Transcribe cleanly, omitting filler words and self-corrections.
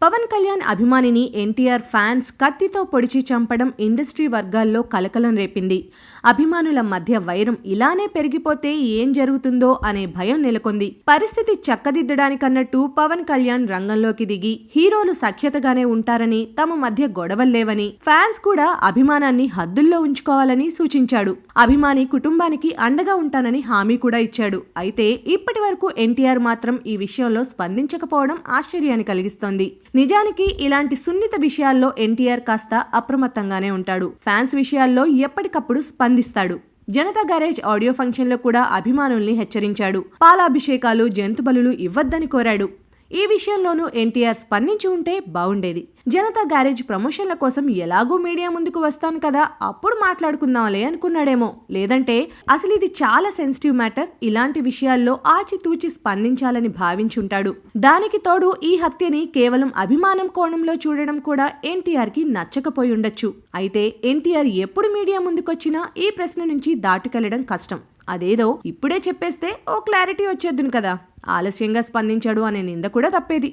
పవన్ కళ్యాణ్ అభిమానిని ఎన్టీఆర్ ఫ్యాన్స్ కత్తితో పొడిచి చంపడం ఇండస్ట్రీ వర్గాల్లో కలకలం రేపింది. అభిమానుల మధ్య వైరం ఇలానే పెరిగిపోతే ఏం జరుగుతుందో అనే భయం నెలకొంది. పరిస్థితి చక్కదిద్దడానికన్నట్టు పవన్ కళ్యాణ్ రంగంలోకి దిగి హీరోలు సఖ్యతగానే ఉంటారని, తమ మధ్య గొడవల్లేవని, ఫ్యాన్స్ కూడా అభిమానాన్ని హద్దుల్లో ఉంచుకోవాలని సూచించాడు. అభిమాని కుటుంబానికి అండగా ఉంటానని హామీ కూడా ఇచ్చాడు. అయితే ఇప్పటి వరకు ఎన్టీఆర్ మాత్రం ఈ విషయంలో స్పందించకపోవడం ఆశ్చర్యాన్ని కలిగిస్తోంది. నిజానికి ఇలాంటి సున్నిత విషయాల్లో ఎన్టీఆర్ కాస్త అప్రమత్తంగానే ఉంటాడు. ఫ్యాన్స్ విషయాల్లో ఎప్పటికప్పుడు స్పందిస్తాడు. జనతా గ్యారేజ్ ఆడియో ఫంక్షన్లో కూడా అభిమానుల్ని హెచ్చరించాడు. పాలాభిషేకాలు, జంతు బలులు ఇవ్వద్దని కోరాడు. ఈ విషయంలోనూ ఎన్టీఆర్ స్పందించి ఉంటే బాగుండేది. జనతా గ్యారేజ్ ప్రమోషన్ల కోసం ఎలాగో మీడియా ముందుకు వస్తాను కదా, అప్పుడు మాట్లాడుకుందాంలే అనుకున్నాడేమో. లేదంటే అసలు ఇది చాలా సెన్సిటివ్ మ్యాటర్, ఇలాంటి విషయాల్లో ఆచితూచి స్పందించాలని భావించుంటాడు. దానికి తోడు ఈ హత్యని కేవలం అభిమానం కోణంలో చూడడం కూడా ఎన్టీఆర్ కి నచ్చకపోయి ఉండొచ్చు. అయితే ఎన్టీఆర్ ఎప్పుడు మీడియా ముందుకొచ్చినా ఈ ప్రశ్న నుంచి దాటుకెళ్లడం కష్టం. అదేదో ఇప్పుడే చెప్పేస్తే ఓ క్లారిటీ వచ్చేద్దును కదా. ఆలస్యంగా స్పందించాడు అనే నింద కూడా తప్పేది.